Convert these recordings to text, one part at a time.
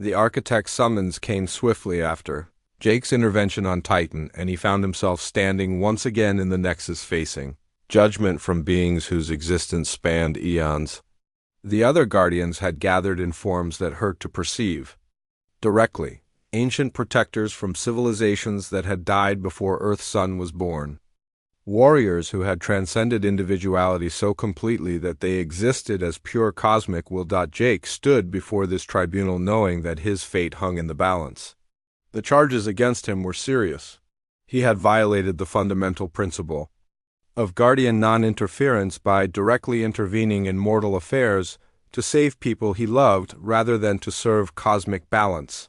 The architect's summons came swiftly after Jake's intervention on Titan, and he found himself standing once again in the Nexus facing judgment from beings whose existence spanned eons. The other Guardians had gathered in forms that hurt to perceive. Directly, ancient protectors from civilizations that had died before Earth's sun was born. Warriors who had transcended individuality so completely that they existed as pure cosmic will. Jake stood before this tribunal knowing that his fate hung in the balance. The charges against him were serious. He had violated the fundamental principle of Guardian non-interference by directly intervening in mortal affairs to save people he loved rather than to serve cosmic balance.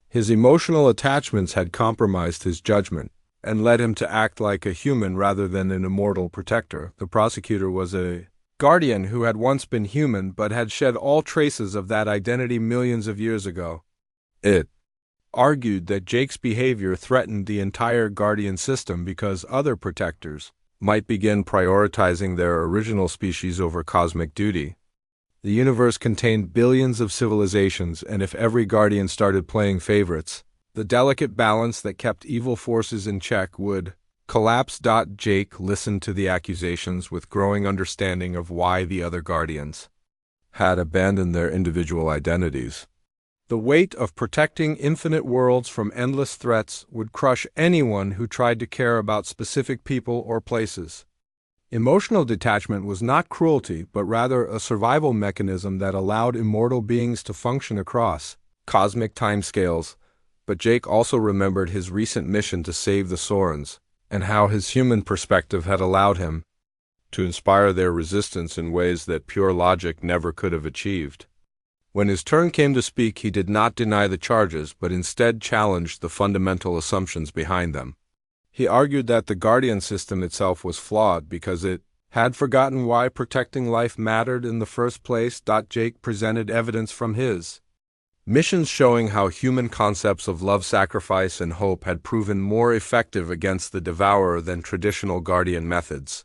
His emotional attachments had compromised his judgment and led him to act like a human rather than an immortal protector. The prosecutor was a Guardian who had once been human but had shed all traces of that identity millions of years ago. It argued that Jake's behavior threatened the entire Guardian system because other protectors might begin prioritizing their original species over cosmic duty. The universe contained billions of civilizations, and if every Guardian started playing favorites, the delicate balance that kept evil forces in check would collapse. Jake listened to the accusations with growing understanding of why the other Guardians had abandoned their individual identities. The weight of protecting infinite worlds from endless threats would crush anyone who tried to care about specific people or places. Emotional detachment was not cruelty, but rather a survival mechanism that allowed immortal beings to function across cosmic timescales. But Jake also remembered his recent mission to save the Sorens, and how his human perspective had allowed him to inspire their resistance in ways that pure logic never could have achieved. When his turn came to speak, he did not deny the charges, but instead challenged the fundamental assumptions behind them. He argued that the Guardian system itself was flawed because it had forgotten why protecting life mattered in the first place. Jake presented evidence from his missions showing how human concepts of love, sacrifice, and hope had proven more effective against the Devourer than traditional Guardian methods.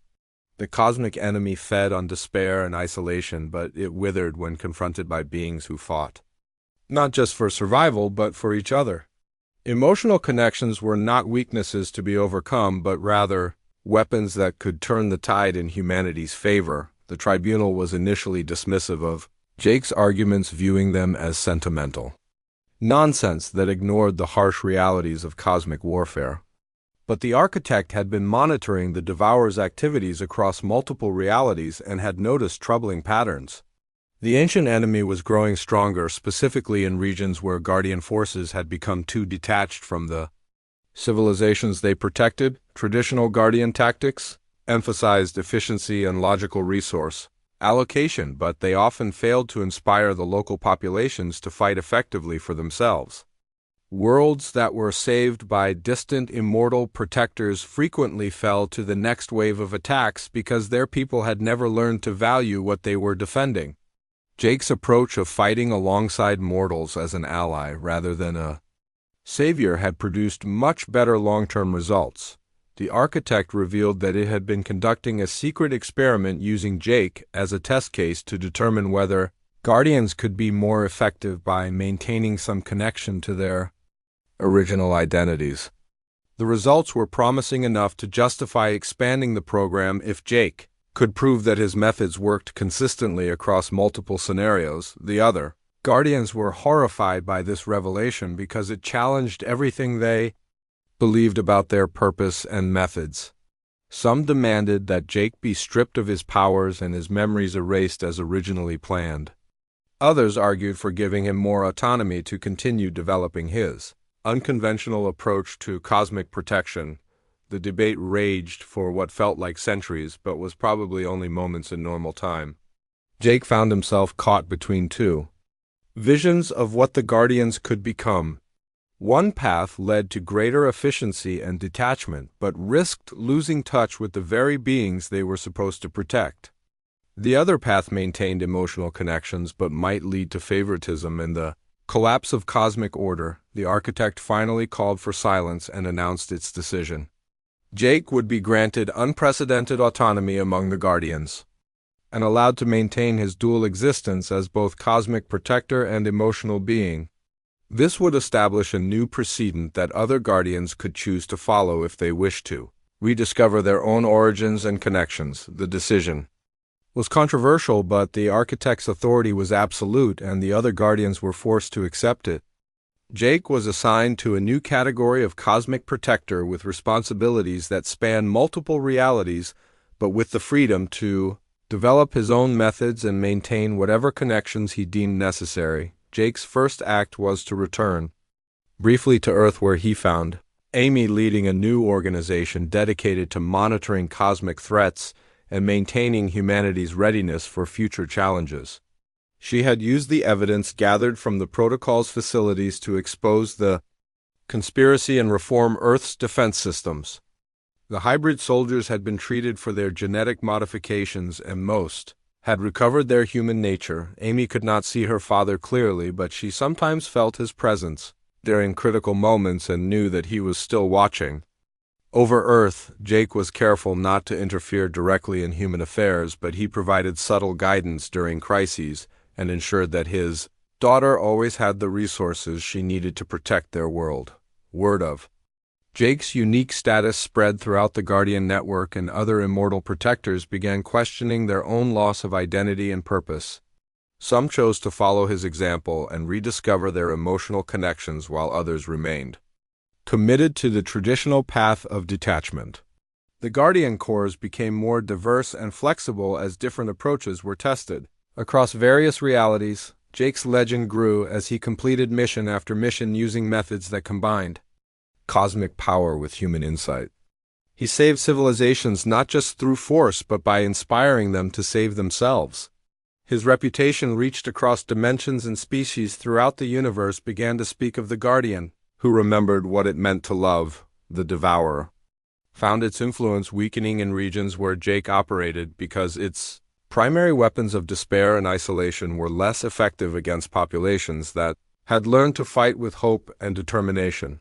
The cosmic enemy fed on despair and isolation, but it withered when confronted by beings who fought not just for survival, but for each other. Emotional connections were not weaknesses to be overcome, but rather weapons that could turn the tide in humanity's favor. The tribunal was initially dismissive of Jake's arguments, viewing them as sentimental nonsense that ignored the harsh realities of cosmic warfare. But the architect had been monitoring the Devourer's activities across multiple realities and had noticed troubling patterns. The ancient enemy was growing stronger, specifically in regions where Guardian forces had become too detached from the civilizations they protected. Traditional Guardian tactics emphasized efficiency and logical resource allocation, but they often failed to inspire the local populations to fight effectively for themselves. Worlds that were saved by distant immortal protectors frequently fell to the next wave of attacks because their people had never learned to value what they were defending. Jake's approach of fighting alongside mortals as an ally rather than a savior had produced much better long-term results. The architect revealed that it had been conducting a secret experiment using Jake as a test case to determine whether Guardians could be more effective by maintaining some connection to their original identities. The results were promising enough to justify expanding the program if Jake could prove that his methods worked consistently across multiple scenarios. The other Guardians were horrified by this revelation because it challenged everything they believed about their purpose and methods. Some demanded that Jake be stripped of his powers and his memories erased as originally planned. Others argued for giving him more autonomy to continue developing his unconventional approach to cosmic protection. The debate raged for what felt like centuries, but was probably only moments in normal time. Jake found himself caught between two visions of what the Guardians could become. One path led to greater efficiency and detachment, but risked losing touch with the very beings they were supposed to protect. The other path maintained emotional connections, but might lead to favoritism and the collapse of cosmic order. The architect finally called for silence and announced its decision. Jake would be granted unprecedented autonomy among the Guardians, and allowed to maintain his dual existence as both cosmic protector and emotional being. This would establish a new precedent that other Guardians could choose to follow if they wished to rediscover their own origins and connections. The decision was controversial, but the Architect's authority was absolute, and the other Guardians were forced to accept it. Jake was assigned to a new category of cosmic protector with responsibilities that span multiple realities, but with the freedom to develop his own methods and maintain whatever connections he deemed necessary. Jake's first act was to return briefly to Earth, where he found Amy leading a new organization dedicated to monitoring cosmic threats and maintaining humanity's readiness for future challenges. She had used the evidence gathered from the protocol's facilities to expose the conspiracy and reform Earth's defense systems. The hybrid soldiers had been treated for their genetic modifications, and most had recovered their human nature. Amy could not see her father clearly, but she sometimes felt his presence during critical moments and knew that he was still watching. Over Earth, Jake was careful not to interfere directly in human affairs, but he provided subtle guidance during crises and ensured that his daughter always had the resources she needed to protect their world. Word of Jake's unique status spread throughout the Guardian network, and other immortal protectors began questioning their own loss of identity and purpose. Some chose to follow his example and rediscover their emotional connections, while others remained committed to the traditional path of detachment. The Guardian Corps became more diverse and flexible as different approaches were tested. Across various realities, Jake's legend grew as he completed mission after mission using methods that combined cosmic power with human insight. He saved civilizations not just through force, but by inspiring them to save themselves. His reputation reached across dimensions, and species throughout the universe began to speak of the Guardian, who remembered what it meant to love. The Devourer found its influence weakening in regions where Jake operated because its primary weapons of despair and isolation were less effective against populations that had learned to fight with hope and determination.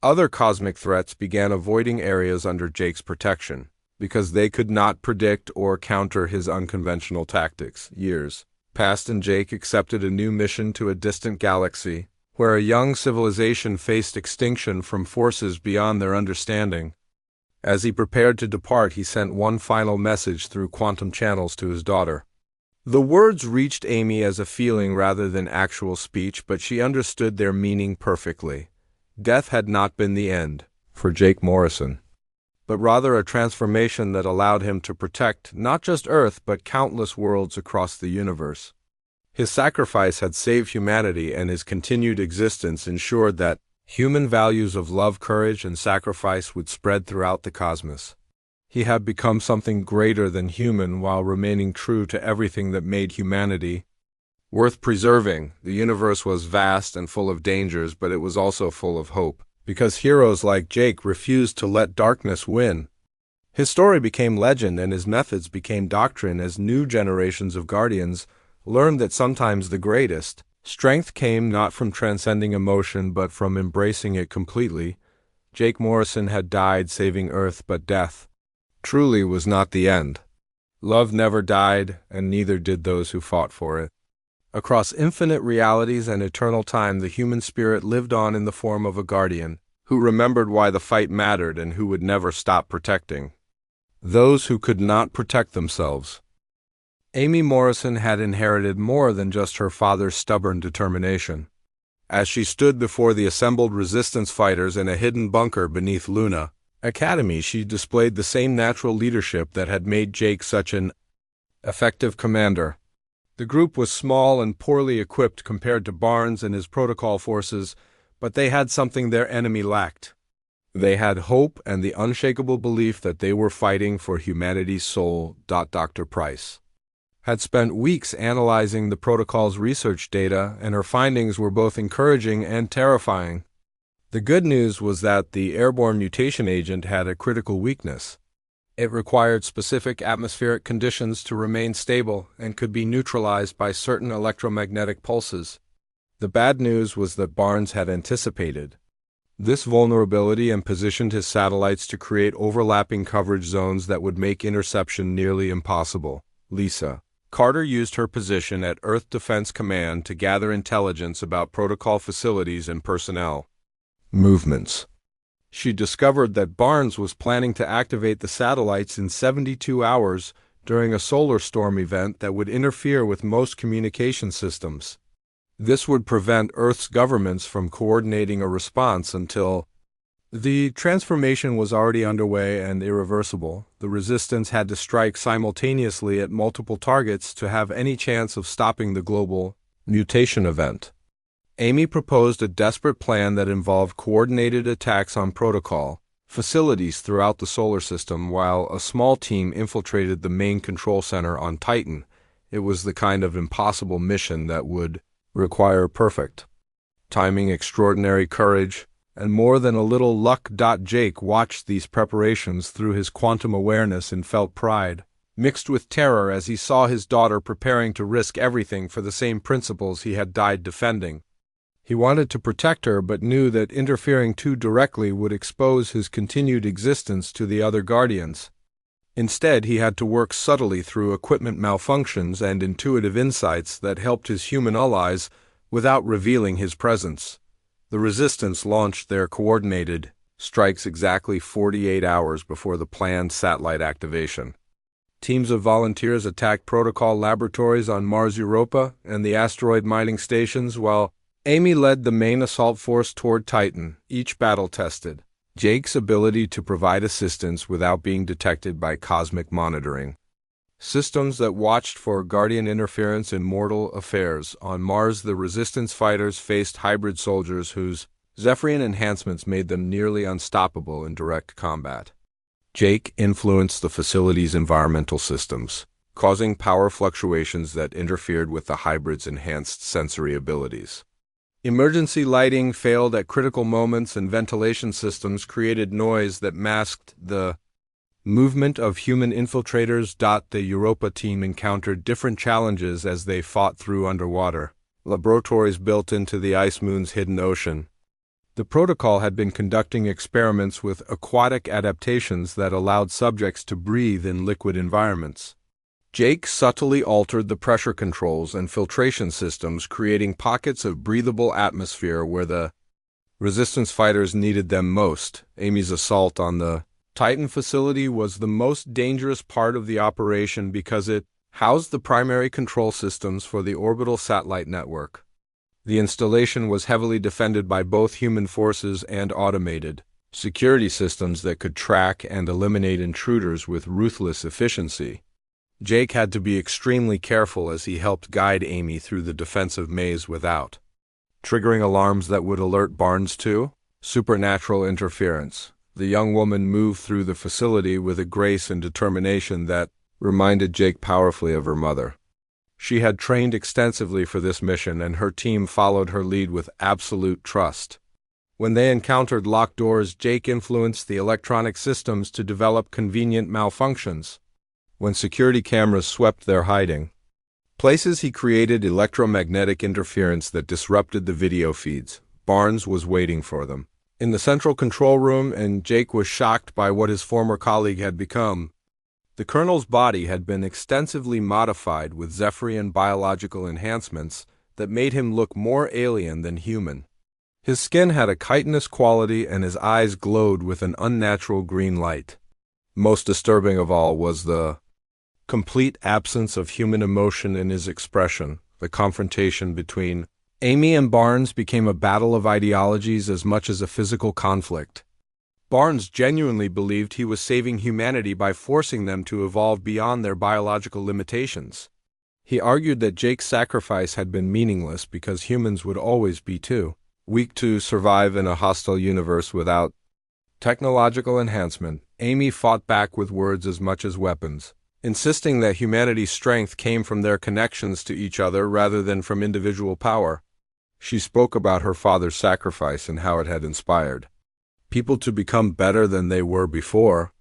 Other cosmic threats began avoiding areas under Jake's protection because they could not predict or counter his unconventional tactics. Years passed, and Jake accepted a new mission to a distant galaxy where a young civilization faced extinction from forces beyond their understanding. As he prepared to depart, he sent one final message through quantum channels to his daughter. The words reached Amy as a feeling rather than actual speech, but she understood their meaning perfectly. Death had not been the end for Jake Morrison, but rather a transformation that allowed him to protect not just Earth but countless worlds across the universe. His sacrifice had saved humanity, and his continued existence ensured that human values of love, courage, and sacrifice would spread throughout the cosmos. He had become something greater than human while remaining true to everything that made humanity worth preserving. The universe was vast and full of dangers, but it was also full of hope, because heroes like Jake refused to let darkness win. His story became legend, and his methods became doctrine as new generations of Guardians learned that sometimes the greatest strength came not from transcending emotion but from embracing it completely. Jake Morrison had died saving Earth, but death truly was not the end. Love never died, and neither did those who fought for it. Across infinite realities and eternal time, the human spirit lived on in the form of a Guardian, who remembered why the fight mattered and who would never stop protecting those who could not protect themselves. Amy Morrison had inherited more than just her father's stubborn determination. As she stood before the assembled resistance fighters in a hidden bunker beneath Luna Academy, she displayed the same natural leadership that had made Jake such an effective commander. The group was small and poorly equipped compared to Barnes and his protocol forces, but they had something their enemy lacked. They had hope and the unshakable belief that they were fighting for humanity's soul. Dr. Price had spent weeks analyzing the protocol's research data, and her findings were both encouraging and terrifying. The good news was that the airborne mutation agent had a critical weakness. It required specific atmospheric conditions to remain stable and could be neutralized by certain electromagnetic pulses. The bad news was that Barnes had anticipated this vulnerability and positioned his satellites to create overlapping coverage zones that would make interception nearly impossible. Lisa Carter used her position at Earth Defense Command to gather intelligence about protocol facilities and personnel movements. She discovered that Barnes was planning to activate the satellites in 72 hours during a solar storm event that would interfere with most communication systems. This would prevent Earth's governments from coordinating a response until the transformation was already underway and irreversible. The resistance had to strike simultaneously at multiple targets to have any chance of stopping the global mutation event. Amy proposed a desperate plan that involved coordinated attacks on protocol facilities throughout the solar system while a small team infiltrated the main control center on Titan. It was the kind of impossible mission that would require perfect timing, extraordinary courage, and more than a little luck. Jake watched these preparations through his quantum awareness and felt pride, mixed with terror as he saw his daughter preparing to risk everything for the same principles he had died defending. He wanted to protect her but knew that interfering too directly would expose his continued existence to the other Guardians. Instead, he had to work subtly through equipment malfunctions and intuitive insights that helped his human allies without revealing his presence. The Resistance launched their coordinated strikes exactly 48 hours before the planned satellite activation. Teams of volunteers attacked protocol laboratories on Mars Europa and the asteroid mining stations, while Amy led the main assault force toward Titan, each battle-tested. Jake's ability to provide assistance without being detected by cosmic monitoring systems that watched for Guardian interference in mortal affairs. On Mars, the Resistance fighters faced hybrid soldiers whose Zephyrian enhancements made them nearly unstoppable in direct combat. Jake influenced the facility's environmental systems, causing power fluctuations that interfered with the hybrids' enhanced sensory abilities. Emergency lighting failed at critical moments and ventilation systems created noise that masked the movement of human infiltrators. The Europa team encountered different challenges as they fought through underwater laboratories built into the ice moon's hidden ocean. The protocol had been conducting experiments with aquatic adaptations that allowed subjects to breathe in liquid environments. Jake subtly altered the pressure controls and filtration systems, creating pockets of breathable atmosphere where the Resistance fighters needed them most. Amy's assault on the Titan facility was the most dangerous part of the operation because it housed the primary control systems for the orbital satellite network. The installation was heavily defended by both human forces and automated security systems that could track and eliminate intruders with ruthless efficiency. Jake had to be extremely careful as he helped guide Amy through the defensive maze without triggering alarms that would alert Barnes to supernatural interference. The young woman moved through the facility with a grace and determination that reminded Jake powerfully of her mother. She had trained extensively for this mission, and her team followed her lead with absolute trust. When they encountered locked doors, Jake influenced the electronic systems to develop convenient malfunctions. When security cameras swept their hiding places, he created electromagnetic interference that disrupted the video feeds. Barnes was waiting for them in the central control room, and Jake was shocked by what his former colleague had become. The Colonel's body had been extensively modified with Zephyrian biological enhancements that made him look more alien than human. His skin had a chitinous quality and his eyes glowed with an unnatural green light. Most disturbing of all was the complete absence of human emotion in his expression. The confrontation between Amy and Barnes became a battle of ideologies as much as a physical conflict. Barnes genuinely believed he was saving humanity by forcing them to evolve beyond their biological limitations. He argued that Jake's sacrifice had been meaningless because humans would always be too weak to survive in a hostile universe without technological enhancement. Amy fought back with words as much as weapons, insisting that humanity's strength came from their connections to each other rather than from individual power. She spoke about her father's sacrifice and how it had inspired people to become better than they were before.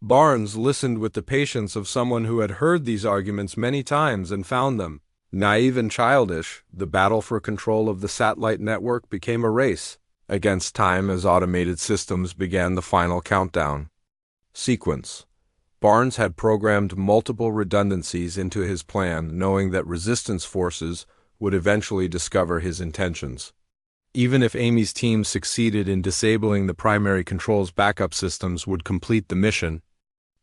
Barnes listened with the patience of someone who had heard these arguments many times and found them naive and childish. The battle for control of the satellite network became a race against time as automated systems began the final countdown sequence. Barnes had programmed multiple redundancies into his plan, knowing that resistance forces would eventually discover his intentions. Even if Amy's team succeeded in disabling the primary control's backup systems would complete the mission,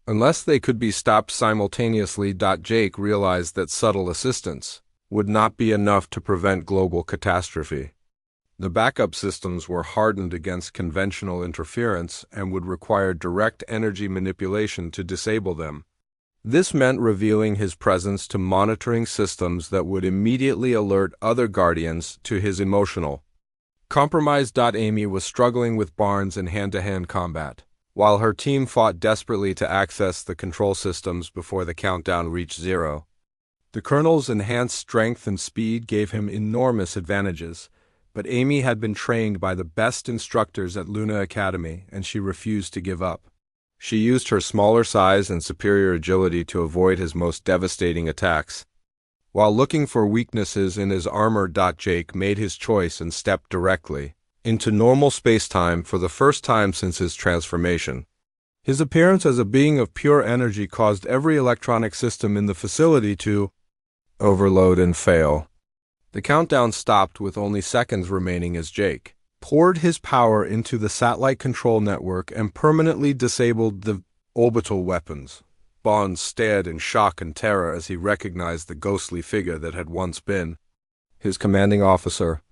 unless they could be stopped simultaneously. Jake realized that subtle assistance would not be enough to prevent global catastrophe. The backup systems were hardened against conventional interference and would require direct energy manipulation to disable them. This meant revealing his presence to monitoring systems that would immediately alert other Guardians to his emotional compromise. Amy was struggling with Barnes in hand-to-hand combat, while her team fought desperately to access the control systems before the countdown reached 0. The Colonel's enhanced strength and speed gave him enormous advantages, but Amy had been trained by the best instructors at Luna Academy, and she refused to give up. She used her smaller size and superior agility to avoid his most devastating attacks. While looking for weaknesses in his armor, Jake made his choice and stepped directly into normal space-time for the first time since his transformation. His appearance as a being of pure energy caused every electronic system in the facility to overload and fail. The countdown stopped with only seconds remaining as Jake poured his power into the satellite control network and permanently disabled the orbital weapons. Barnes stared in shock and terror as he recognized the ghostly figure that had once been his commanding officer.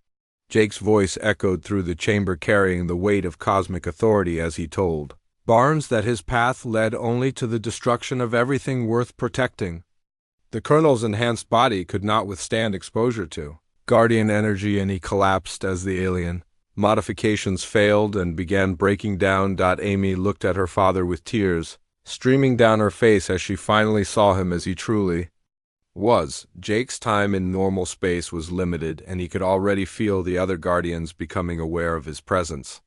Jake's voice echoed through the chamber, carrying the weight of cosmic authority as he told Barnes that his path led only to the destruction of everything worth protecting. The Colonel's enhanced body could not withstand exposure to Guardian energy, and he collapsed as the alien modifications failed and began breaking down. Amy looked at her father with tears streaming down her face as she finally saw him as he truly was. Jake's time in normal space was limited, and he could already feel the other Guardians becoming aware of his presence.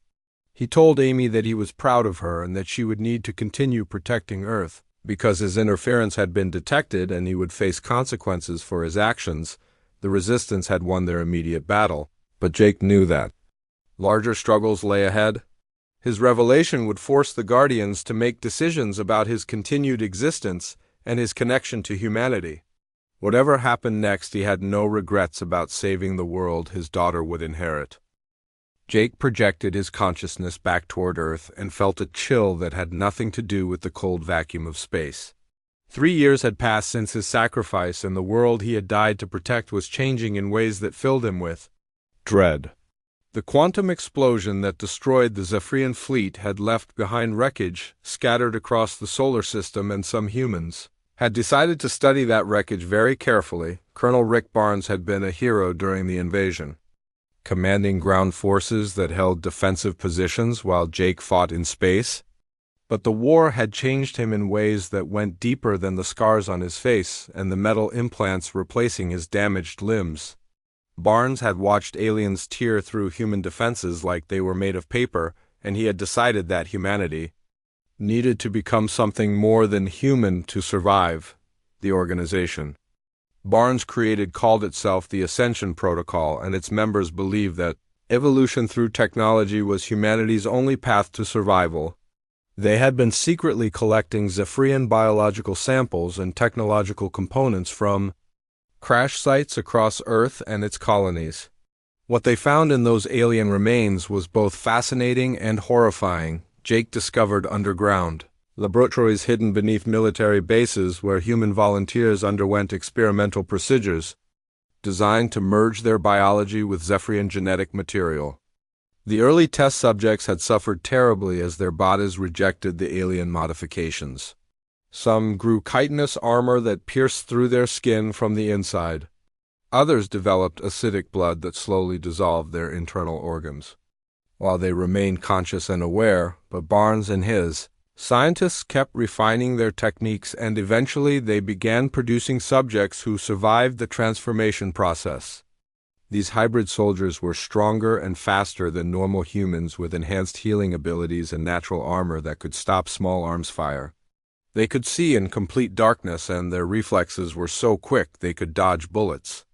He told Amy that he was proud of her and that she would need to continue protecting Earth, because his interference had been detected and he would face consequences for his actions. The Resistance had won their immediate battle, but Jake knew that larger struggles lay ahead. His revelation would force the Guardians to make decisions about his continued existence and his connection to humanity. Whatever happened next, he had no regrets about saving the world his daughter would inherit. Jake projected his consciousness back toward Earth and felt a chill that had nothing to do with the cold vacuum of space. 3 years had passed since his sacrifice, and the world he had died to protect was changing in ways that filled him with dread. The quantum explosion that destroyed the Zephyrian fleet had left behind wreckage scattered across the solar system, and some humans had decided to study that wreckage very carefully. Colonel Rick Barnes had been a hero during the invasion, commanding ground forces that held defensive positions while Jake fought in space. But the war had changed him in ways that went deeper than the scars on his face and the metal implants replacing his damaged limbs. Barnes had watched aliens tear through human defenses like they were made of paper, and he had decided that humanity needed to become something more than human to survive. The organization Barnes created called itself the Ascension Protocol, and its members believed that evolution through technology was humanity's only path to survival. They had been secretly collecting Zephyrian biological samples and technological components from crash sites across Earth and its colonies. What they found in those alien remains was both fascinating and horrifying. Jake discovered underground laboratories hidden beneath military bases where human volunteers underwent experimental procedures designed to merge their biology with Zephyrian genetic material. The early test subjects had suffered terribly as their bodies rejected the alien modifications. Some grew chitinous armor that pierced through their skin from the inside. Others developed acidic blood that slowly dissolved their internal organs. While they remained conscious and aware, but Barnes and his scientists kept refining their techniques, and eventually they began producing subjects who survived the transformation process. These hybrid soldiers were stronger and faster than normal humans, with enhanced healing abilities and natural armor that could stop small arms fire. They could see in complete darkness, and their reflexes were so quick they could dodge bullets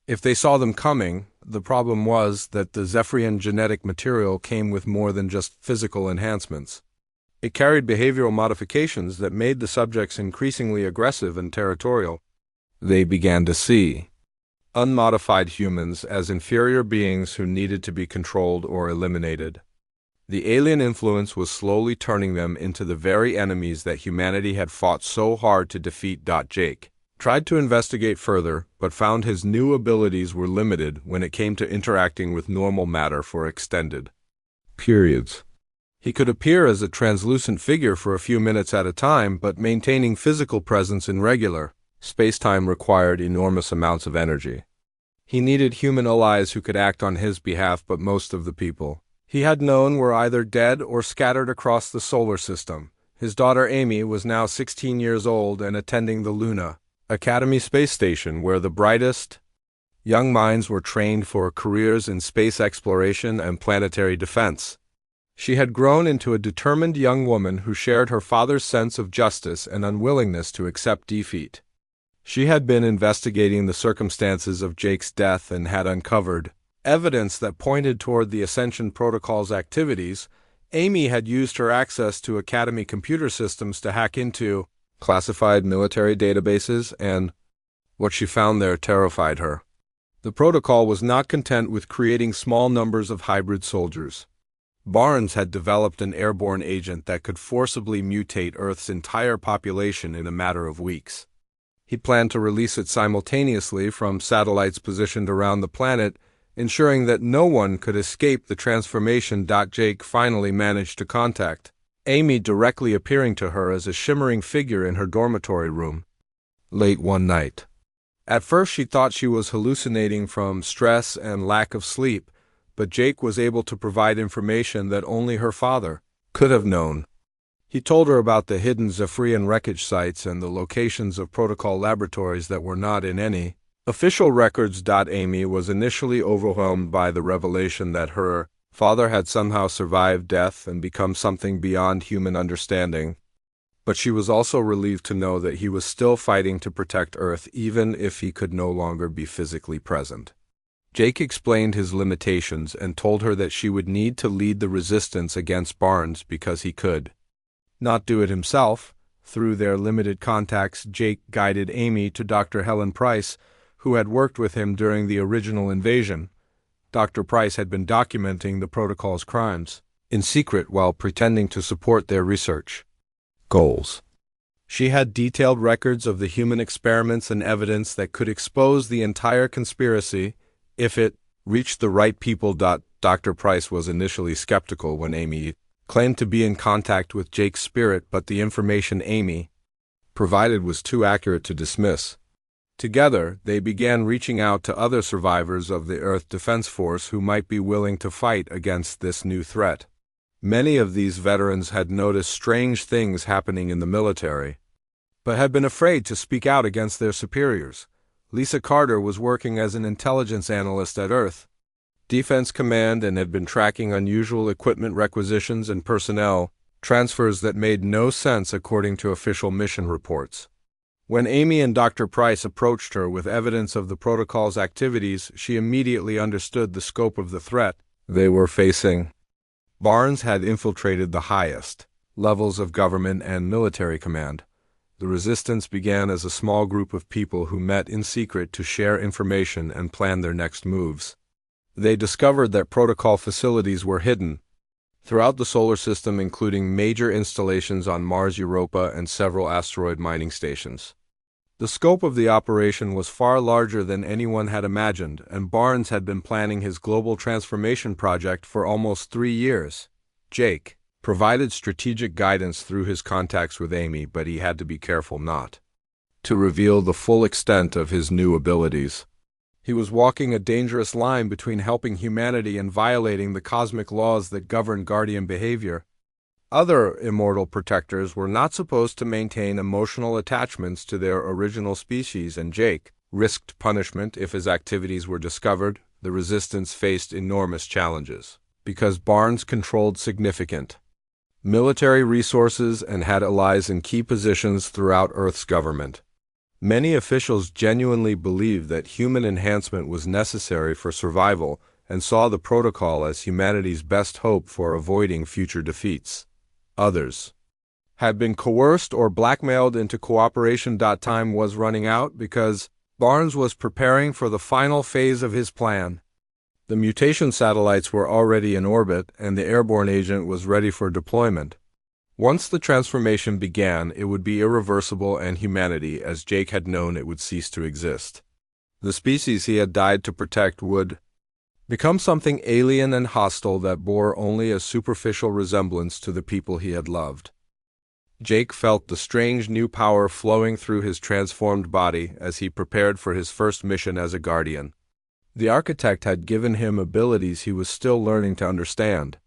if they saw them coming. The problem was that the Zephyrian genetic material came with more than just physical enhancements. It carried behavioral modifications that made the subjects increasingly aggressive and territorial. They began to see unmodified humans as inferior beings who needed to be controlled or eliminated. The alien influence was slowly turning them into the very enemies that humanity had fought so hard to defeat. Jake tried to investigate further, but found his new abilities were limited when it came to interacting with normal matter for extended periods. He could appear as a translucent figure for a few minutes at a time, but maintaining physical presence in regular space-time required enormous amounts of energy. He needed human allies who could act on his behalf, but most of the people he had known were either dead or scattered across the solar system. His daughter Amy was now 16 years old and attending the Luna Academy space station, where the brightest young minds were trained for careers in space exploration and planetary defense. She had grown into a determined young woman who shared her father's sense of justice and unwillingness to accept defeat. She had been investigating the circumstances of Jake's death and had uncovered evidence that pointed toward the Ascension Protocol's activities. Amy had used her access to Academy computer systems to hack into classified military databases, and what she found there terrified her. The protocol was not content with creating small numbers of hybrid soldiers. Barnes had developed an airborne agent that could forcibly mutate Earth's entire population in a matter of weeks. He planned to release it simultaneously from satellites positioned around the planet, ensuring that no one could escape the transformation. Jake finally managed to contact Amy, directly appearing to her as a shimmering figure in her dormitory room late one night. At first she thought she was hallucinating from stress and lack of sleep, but Jake was able to provide information that only her father could have known. He told her about the hidden Zephyrian wreckage sites and the locations of protocol laboratories that were not in any official records. Amy was initially overwhelmed by the revelation that her father had somehow survived death and become something beyond human understanding. But she was also relieved to know that he was still fighting to protect Earth, even if he could no longer be physically present. Jake explained his limitations and told her that she would need to lead the resistance against Barnes because he could not do it himself. Through their limited contacts, Jake guided Amy to Dr. Helen Price, who had worked with him during the original invasion. Dr. Price had been documenting the protocol's crimes in secret while pretending to support their research goals. She had detailed records of the human experiments and evidence that could expose the entire conspiracy if it reached the right people. Dr. Price was initially skeptical when Amy claimed to be in contact with Jake's spirit, but the information Amy provided was too accurate to dismiss. Together, they began reaching out to other survivors of the Earth Defense Force who might be willing to fight against this new threat. Many of these veterans had noticed strange things happening in the military, but had been afraid to speak out against their superiors. Lisa Carter was working as an intelligence analyst at Earth Defense Command and had been tracking unusual equipment requisitions and personnel transfers that made no sense according to official mission reports. When Amy and Dr. Price approached her with evidence of the protocol's activities, she immediately understood the scope of the threat they were facing. Barnes had infiltrated the highest levels of government and military command. The resistance began as a small group of people who met in secret to share information and plan their next moves. They discovered that protocol facilities were hidden throughout the solar system, including major installations on Mars, Europa, and several asteroid mining stations. The scope of the operation was far larger than anyone had imagined, and Barnes had been planning his global transformation project for almost 3 years. Jake provided strategic guidance through his contacts with Amy, but he had to be careful not to reveal the full extent of his new abilities. He was walking a dangerous line between helping humanity and violating the cosmic laws that govern guardian behavior. Other immortal protectors were not supposed to maintain emotional attachments to their original species, and Jake risked punishment if his activities were discovered. The resistance faced enormous challenges because Barnes controlled significant military resources and had allies in key positions throughout Earth's government. Many officials genuinely believed that human enhancement was necessary for survival and saw the protocol as humanity's best hope for avoiding future defeats. Others had been coerced or blackmailed into cooperation. Time was running out because Barnes was preparing for the final phase of his plan. The mutation satellites were already in orbit, and the airborne agent was ready for deployment. Once the transformation began, it would be irreversible, and humanity, as Jake had known it, would cease to exist. The species he had died to protect would become something alien and hostile that bore only a superficial resemblance to the people he had loved. Jake felt the strange new power flowing through his transformed body as he prepared for his first mission as a guardian. The architect had given him abilities he was still learning to understand.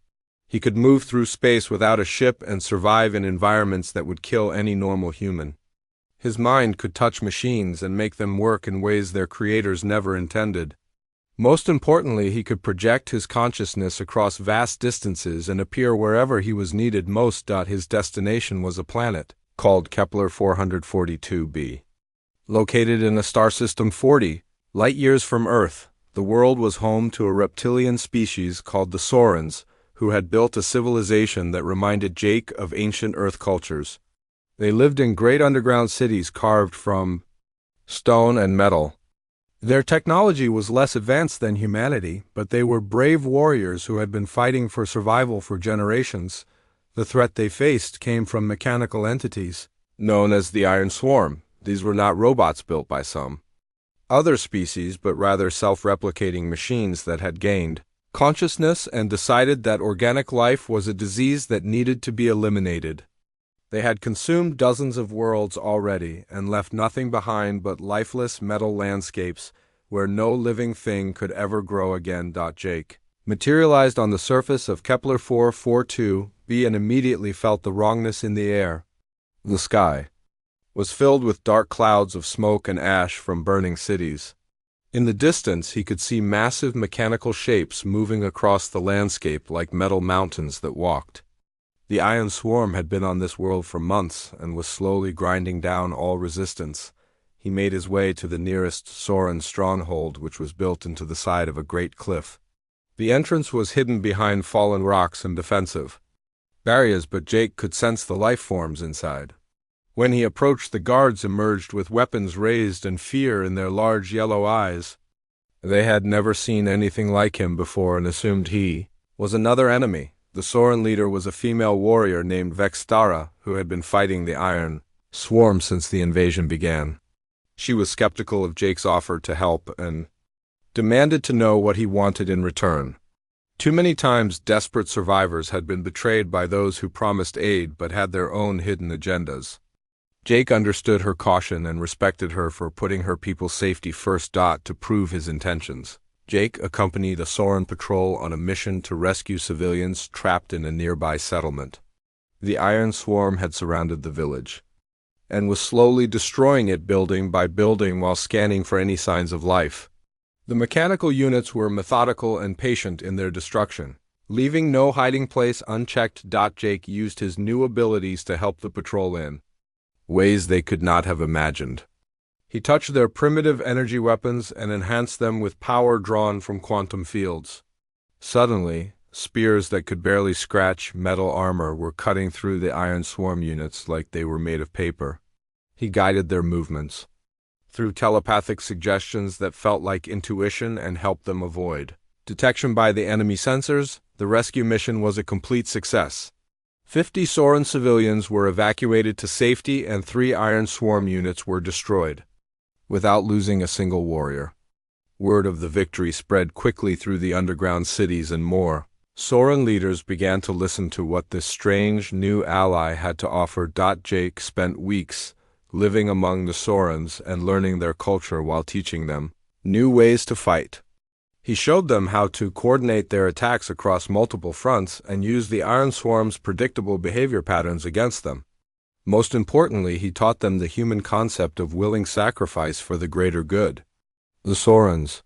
He could move through space without a ship and survive in environments that would kill any normal human. His mind could touch machines and make them work in ways their creators never intended. Most importantly, he could project his consciousness across vast distances and appear wherever he was needed most. His destination was a planet called Kepler 442b. Located in a star system 40 light-years from Earth, the world was home to a reptilian species called the Sorans, who had built a civilization that reminded Jake of ancient Earth cultures. They lived in great underground cities carved from stone and metal. Their technology was less advanced than humanity, but they were brave warriors who had been fighting for survival for generations. The threat they faced came from mechanical entities, known as the Iron Swarm. These were not robots built by some other species, but rather self-replicating machines that had gained consciousness and decided that organic life was a disease that needed to be eliminated. They had consumed dozens of worlds already and left nothing behind but lifeless metal landscapes where no living thing could ever grow again. Jake materialized on the surface of Kepler 442b and immediately felt the wrongness in the air. The sky was filled with dark clouds of smoke and ash from burning cities. In the distance, he could see massive mechanical shapes moving across the landscape like metal mountains that walked. The Iron Swarm had been on this world for months and was slowly grinding down all resistance. He made his way to the nearest Soran stronghold, which was built into the side of a great cliff. The entrance was hidden behind fallen rocks and defensive barriers, but Jake could sense the life forms inside. When he approached, the guards emerged with weapons raised and fear in their large yellow eyes. They had never seen anything like him before and assumed he was another enemy. The Soran leader was a female warrior named Vextara, who had been fighting the Iron Swarm since the invasion began. She was skeptical of Jake's offer to help and demanded to know what he wanted in return. Too many times, desperate survivors had been betrayed by those who promised aid but had their own hidden agendas. Jake understood her caution and respected her for putting her people's safety first. To prove his intentions, Jake accompanied a Soran patrol on a mission to rescue civilians trapped in a nearby settlement. The Iron Swarm had surrounded the village and was slowly destroying it building by building while scanning for any signs of life. The mechanical units were methodical and patient in their destruction, leaving no hiding place unchecked. Jake used his new abilities to help the patrol in ways they could not have imagined. He touched their primitive energy weapons and enhanced them with power drawn from quantum fields. Suddenly, spears that could barely scratch metal armor were cutting through the Iron Swarm units like they were made of paper. He guided their movements through telepathic suggestions that felt like intuition and helped them avoid detection by the enemy sensors. The rescue mission was a complete success. 50 Soran civilians were evacuated to safety and 3 Iron Swarm units were destroyed, without losing a single warrior. Word of the victory spread quickly through the underground cities and more. Soran leaders began to listen to what this strange new ally had to offer. Jake spent weeks living among the Sorans and learning their culture while teaching them new ways to fight. He showed them how to coordinate their attacks across multiple fronts and use the Iron Swarm's predictable behavior patterns against them. Most importantly, he taught them the human concept of willing sacrifice for the greater good. The Sorans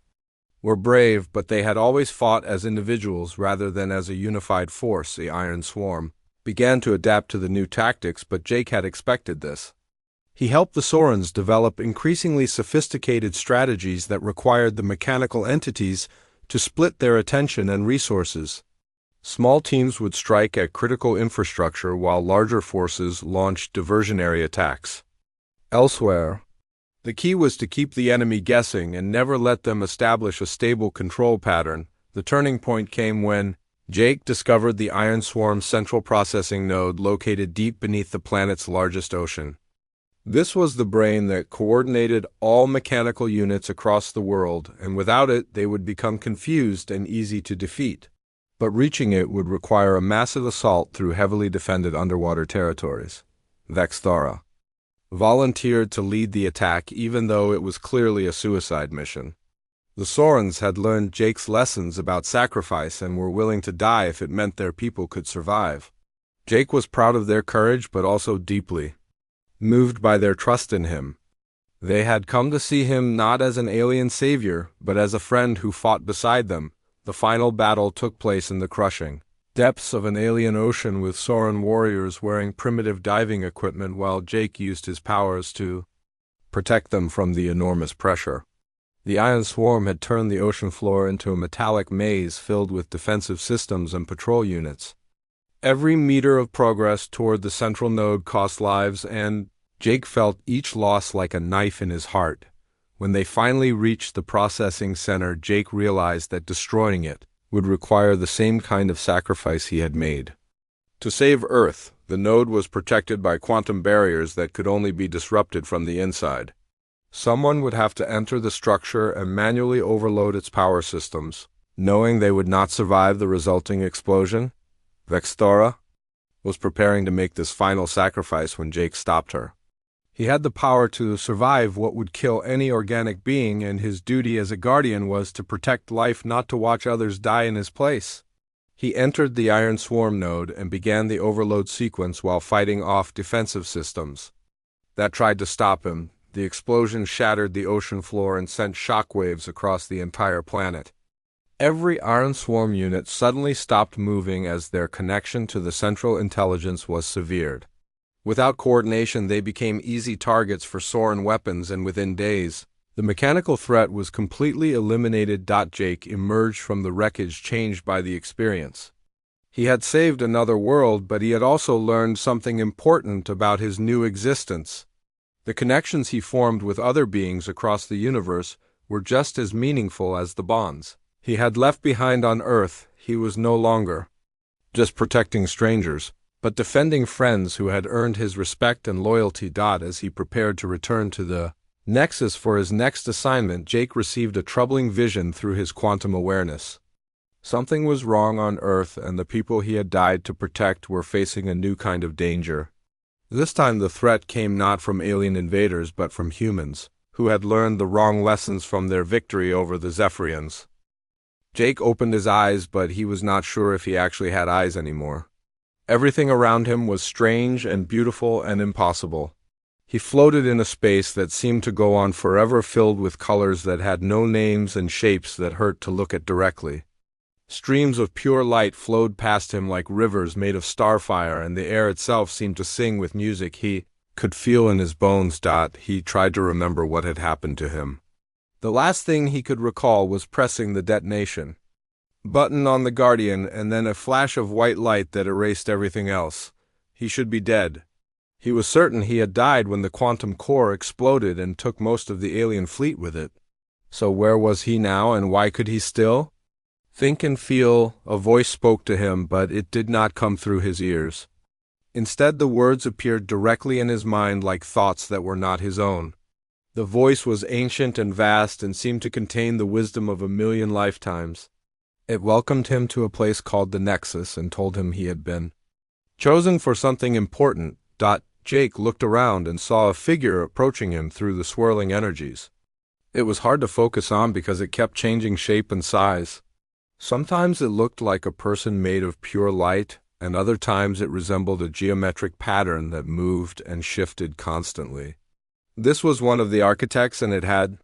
were brave, but they had always fought as individuals rather than as a unified force. The Iron Swarm began to adapt to the new tactics, but Jake had expected this. He helped the Sorans develop increasingly sophisticated strategies that required the mechanical entities to split their attention and resources. Small teams would strike at critical infrastructure while larger forces launched diversionary attacks. Elsewhere, the key was to keep the enemy guessing and never let them establish a stable control pattern. The turning point came when Jake discovered the Iron Swarm's central processing node located deep beneath the planet's largest ocean. This was the brain that coordinated all mechanical units across the world, and without it they would become confused and easy to defeat. But reaching it would require a massive assault through heavily defended underwater territories. Vexthara volunteered to lead the attack even though it was clearly a suicide mission. The Sorens had learned Jake's lessons about sacrifice and were willing to die if it meant their people could survive. Jake was proud of their courage but also deeply moved by their trust in him. They had come to see him not as an alien savior, but as a friend who fought beside them. The final battle took place in the crushing depths of an alien ocean with Soren warriors wearing primitive diving equipment while Jake used his powers to protect them from the enormous pressure. The Iron Swarm had turned the ocean floor into a metallic maze filled with defensive systems and patrol units. Every meter of progress toward the central node cost lives, and Jake felt each loss like a knife in his heart. When they finally reached the processing center, Jake realized that destroying it would require the same kind of sacrifice he had made. To save Earth, the node was protected by quantum barriers that could only be disrupted from the inside. Someone would have to enter the structure and manually overload its power systems, knowing they would not survive the resulting explosion. Vexthara was preparing to make this final sacrifice when Jake stopped her. He had the power to survive what would kill any organic being, and his duty as a guardian was to protect life, not to watch others die in his place. He entered the Iron Swarm node and began the overload sequence while fighting off defensive systems that tried to stop him. The explosion shattered the ocean floor and sent shockwaves across the entire planet. Every Iron Swarm unit suddenly stopped moving as their connection to the Central Intelligence was severed. Without coordination, they became easy targets for Soren weapons, and within days, the mechanical threat was completely eliminated. Jake emerged from the wreckage changed by the experience. He had saved another world, but he had also learned something important about his new existence. The connections he formed with other beings across the universe were just as meaningful as the bonds he had left behind on Earth. He was no longer just protecting strangers, but defending friends who had earned his respect and loyalty. As he prepared to return to the Nexus for his next assignment, Jake received a troubling vision through his quantum awareness. Something was wrong on Earth, and the people he had died to protect were facing a new kind of danger. This time the threat came not from alien invaders but from humans, who had learned the wrong lessons from their victory over the Zephyrians. Jake opened his eyes, but he was not sure if he actually had eyes anymore. Everything around him was strange and beautiful and impossible. He floated in a space that seemed to go on forever, filled with colors that had no names and shapes that hurt to look at directly. Streams of pure light flowed past him like rivers made of starfire, and the air itself seemed to sing with music he could feel in his bones. He tried to remember what had happened to him. The last thing he could recall was pressing the detonation button on the Guardian, and then a flash of white light that erased everything else. He should be dead. He was certain he had died when the quantum core exploded and took most of the alien fleet with it. So where was he now, and why could he still think and feel? A voice spoke to him, but it did not come through his ears. Instead, the words appeared directly in his mind like thoughts that were not his own. The voice was ancient and vast and seemed to contain the wisdom of 1,000,000 lifetimes. It welcomed him to a place called the Nexus and told him he had been chosen for something important. Jake looked around and saw a figure approaching him through the swirling energies. It was hard to focus on because it kept changing shape and size. Sometimes it looked like a person made of pure light, and other times it resembled a geometric pattern that moved and shifted constantly. This was one of the architects, and it had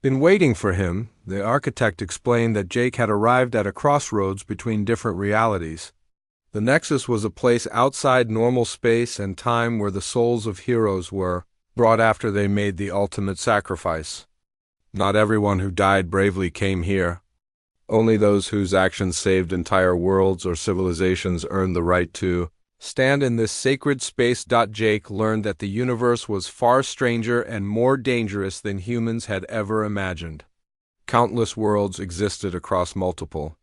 been waiting for him. The architect explained that Jake had arrived at a crossroads between different realities. The Nexus was a place outside normal space and time where the souls of heroes were brought after they made the ultimate sacrifice. Not everyone who died bravely came here. Only those whose actions saved entire worlds or civilizations earned the right to stand in this sacred space. Jake learned that the universe was far stranger and more dangerous than humans had ever imagined. Countless worlds existed across multiple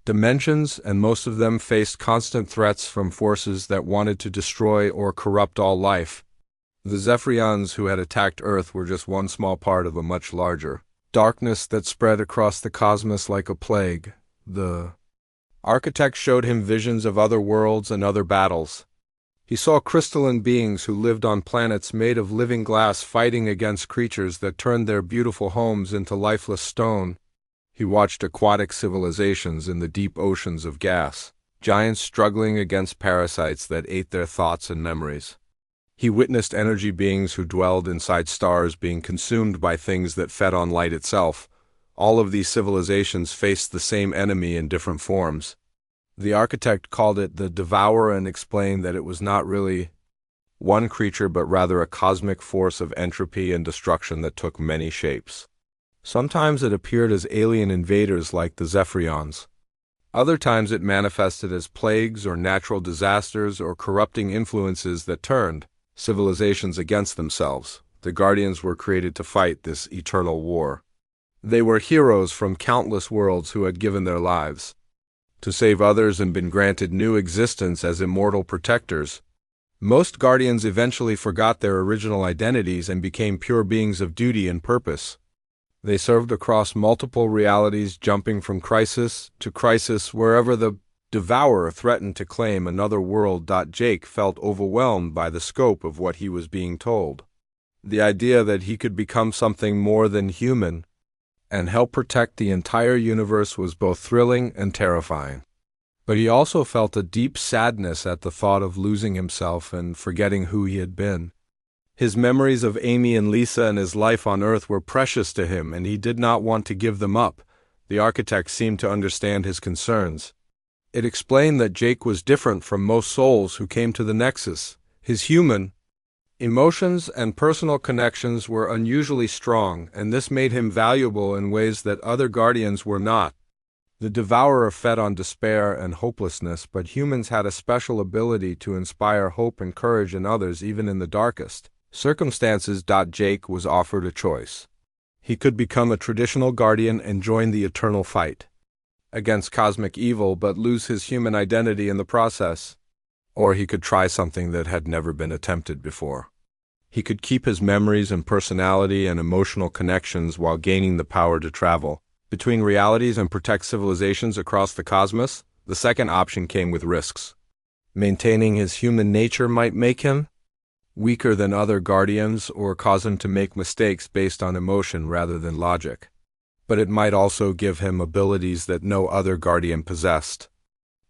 dimensions, and most of them faced constant threats from forces that wanted to destroy or corrupt all life. The Zephyrians who had attacked Earth were just one small part of a much larger darkness that spread across the cosmos like a plague. The architect showed him visions of other worlds and other battles. He saw crystalline beings who lived on planets made of living glass fighting against creatures that turned their beautiful homes into lifeless stone. He watched aquatic civilizations in the deep oceans of gas, giants struggling against parasites that ate their thoughts and memories. He witnessed energy beings who dwelled inside stars being consumed by things that fed on light itself. All of these civilizations faced the same enemy in different forms. The architect called it the Devourer and explained that it was not really one creature but rather a cosmic force of entropy and destruction that took many shapes. Sometimes it appeared as alien invaders like the Zephyrians. Other times it manifested as plagues or natural disasters or corrupting influences that turned civilizations against themselves. The Guardians were created to fight this eternal war. They were heroes from countless worlds who had given their lives to save others and been granted new existence as immortal protectors. Most Guardians eventually forgot their original identities and became pure beings of duty and purpose. They served across multiple realities, jumping from crisis to crisis wherever the Devourer threatened to claim another world. Jake felt overwhelmed by the scope of what he was being told. The idea that he could become something more than human and help protect the entire universe was both thrilling and terrifying. But he also felt a deep sadness at the thought of losing himself and forgetting who he had been. His memories of Amy and Lisa and his life on Earth were precious to him, and he did not want to give them up. The architect seemed to understand his concerns. It explained that Jake was different from most souls who came to the Nexus. His human emotions and personal connections were unusually strong, and this made him valuable in ways that other Guardians were not. The Devourer fed on despair and hopelessness, but humans had a special ability to inspire hope and courage in others even in the darkest circumstances. Jake was offered a choice. He could become a traditional Guardian and join the eternal fight against cosmic evil but lose his human identity in the process. Or he could try something that had never been attempted before. He could keep his memories and personality and emotional connections while gaining the power to travel between realities and protect civilizations across the cosmos. The second option came with risks. Maintaining his human nature might make him weaker than other Guardians or cause him to make mistakes based on emotion rather than logic. But it might also give him abilities that no other Guardian possessed.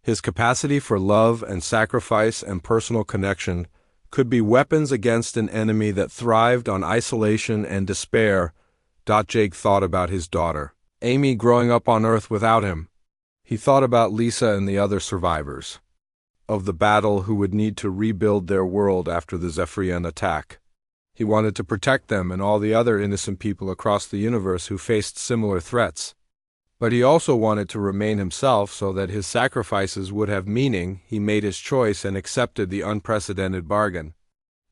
His capacity for love and sacrifice and personal connection could be weapons against an enemy that thrived on isolation and despair. Jake thought about his daughter, Amy, growing up on Earth without him. He thought about Lisa and the other survivors of the battle who would need to rebuild their world after the Zephyrian attack. He wanted to protect them and all the other innocent people across the universe who faced similar threats. But he also wanted to remain himself so that his sacrifices would have meaning. He made his choice and accepted the unprecedented bargain.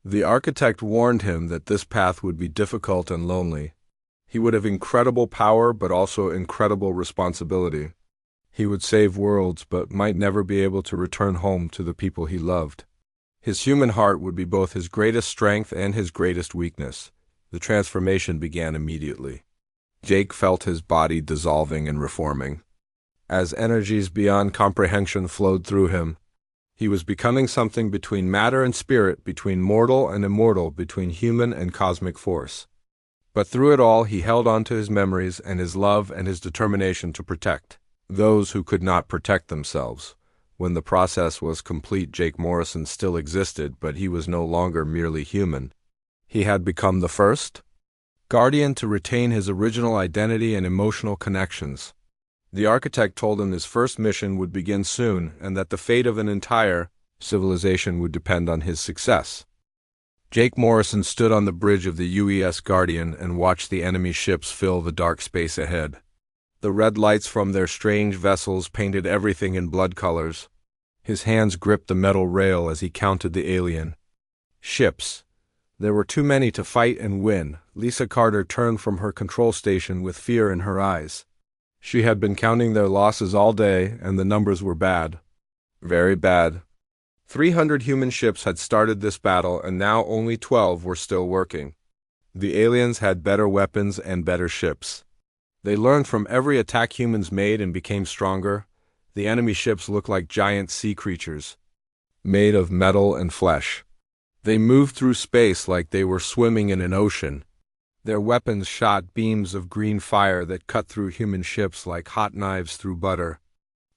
The architect warned him that this path would be difficult and lonely. He would have incredible power but also incredible responsibility. He would save worlds but might never be able to return home to the people he loved. His human heart would be both his greatest strength and his greatest weakness. The transformation began immediately. Jake felt his body dissolving and reforming. As energies beyond comprehension flowed through him, he was becoming something between matter and spirit, between mortal and immortal, between human and cosmic force. But through it all, he held on to his memories and his love and his determination to protect those who could not protect themselves. When the process was complete, Jake Morrison still existed, but he was no longer merely human. He had become the first Guardian to retain his original identity and emotional connections. The architect told him his first mission would begin soon and that the fate of an entire civilization would depend on his success. Jake Morrison stood on the bridge of the UES Guardian and watched the enemy ships fill the dark space ahead. The red lights from their strange vessels painted everything in blood colors. His hands gripped the metal rail as he counted the alien ships. There were too many to fight and win. Lisa Carter turned from her control station with fear in her eyes. She had been counting their losses all day, and the numbers were bad. Very bad. 300 human ships had started this battle, and now only 12 were still working. The aliens had better weapons and better ships. They learned from every attack humans made and became stronger. The enemy ships looked like giant sea creatures, made of metal and flesh. They moved through space like they were swimming in an ocean. Their weapons shot beams of green fire that cut through human ships like hot knives through butter.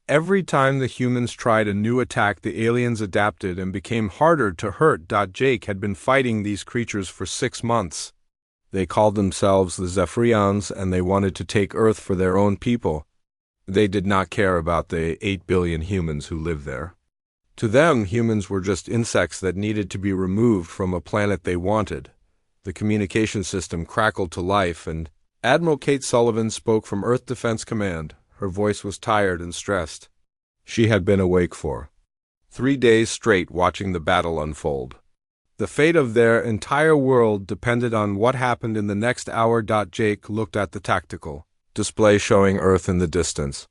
Every time the humans tried a new attack, the aliens adapted and became harder to hurt. Jake had been fighting these creatures for 6 months. They called themselves the Zephyrians, and they wanted to take Earth for their own people. They did not care about the 8 billion humans who lived there. To them, humans were just insects that needed to be removed from a planet they wanted. The communication system crackled to life, and Admiral Kate Sullivan spoke from Earth Defense Command. Her voice was tired and stressed. She had been awake for 3 days straight watching the battle unfold. The fate of their entire world depended on what happened in the next hour. Jake looked at the tactical display showing Earth in the distance.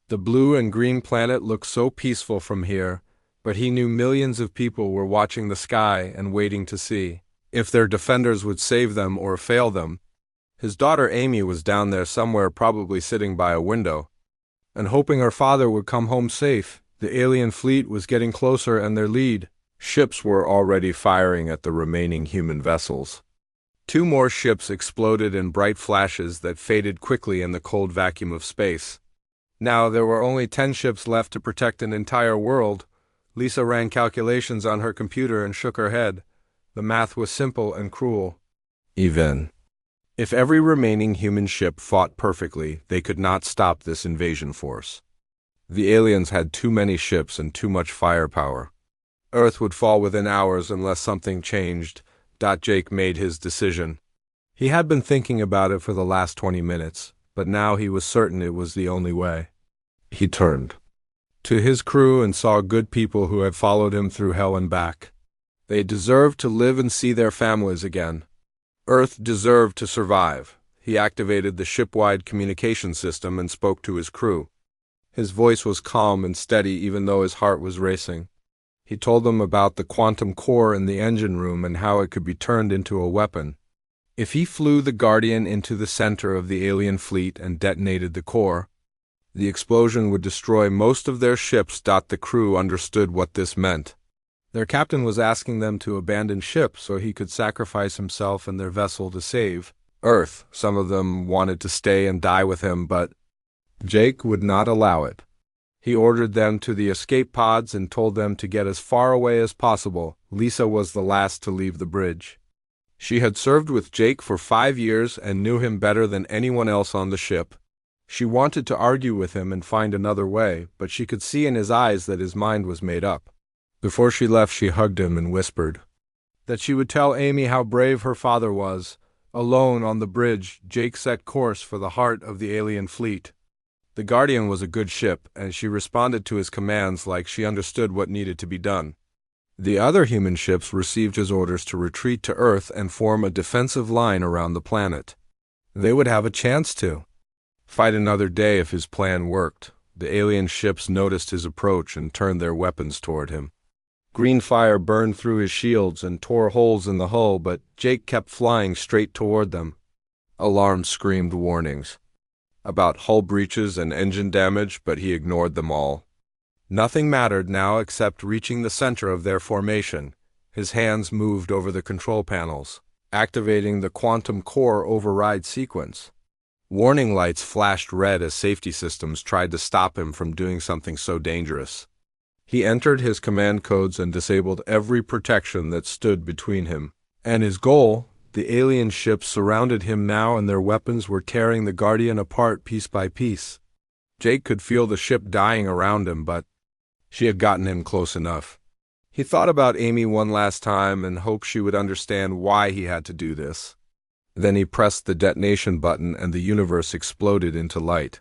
The blue and green planet looked so peaceful from here, but he knew millions of people were watching the sky and waiting to see if their defenders would save them or fail them. His daughter Amy was down there somewhere, probably sitting by a window, and hoping her father would come home safe. The alien fleet was getting closer, and their lead ships were already firing at the remaining human vessels. 2 more ships exploded in bright flashes that faded quickly in the cold vacuum of space. Now there were only 10 ships left to protect an entire world. Lisa ran calculations on her computer and shook her head. The math was simple and cruel. Even if every remaining human ship fought perfectly, they could not stop this invasion force. The aliens had too many ships and too much firepower. Earth would fall within hours unless something changed. Jake made his decision. He had been thinking about it for the last 20 minutes, but now he was certain it was the only way. He turned to his crew and saw good people who had followed him through hell and back. They deserved to live and see their families again. Earth deserved to survive. He activated the ship-wide communication system and spoke to his crew. His voice was calm and steady even though his heart was racing. He told them about the quantum core in the engine room and how it could be turned into a weapon. If he flew the Guardian into the center of the alien fleet and detonated the core, the explosion would destroy most of their ships. The crew understood what this meant. Their captain was asking them to abandon ship so he could sacrifice himself and their vessel to save Earth. Some of them wanted to stay and die with him, but Jake would not allow it. He ordered them to the escape pods and told them to get as far away as possible. Lisa was the last to leave the bridge. She had served with Jake for 5 years and knew him better than anyone else on the ship. She wanted to argue with him and find another way, but she could see in his eyes that his mind was made up. Before she left, she hugged him and whispered that she would tell Amy how brave her father was. Alone on the bridge, Jake set course for the heart of the alien fleet. The Guardian was a good ship, and she responded to his commands like she understood what needed to be done. The other human ships received his orders to retreat to Earth and form a defensive line around the planet. They would have a chance to fight another day if his plan worked. The alien ships noticed his approach and turned their weapons toward him. Green fire burned through his shields and tore holes in the hull, but Jake kept flying straight toward them. Alarms screamed warnings about hull breaches and engine damage, but he ignored them all. Nothing mattered now except reaching the center of their formation. His hands moved over the control panels, activating the quantum core override sequence. Warning lights flashed red as safety systems tried to stop him from doing something so dangerous. He entered his command codes and disabled every protection that stood between him and his goal. The alien ships surrounded him now, and their weapons were tearing the Guardian apart piece by piece. Jake could feel the ship dying around him, but she had gotten him close enough. He thought about Amy one last time and hoped she would understand why he had to do this. Then he pressed the detonation button and the universe exploded into light.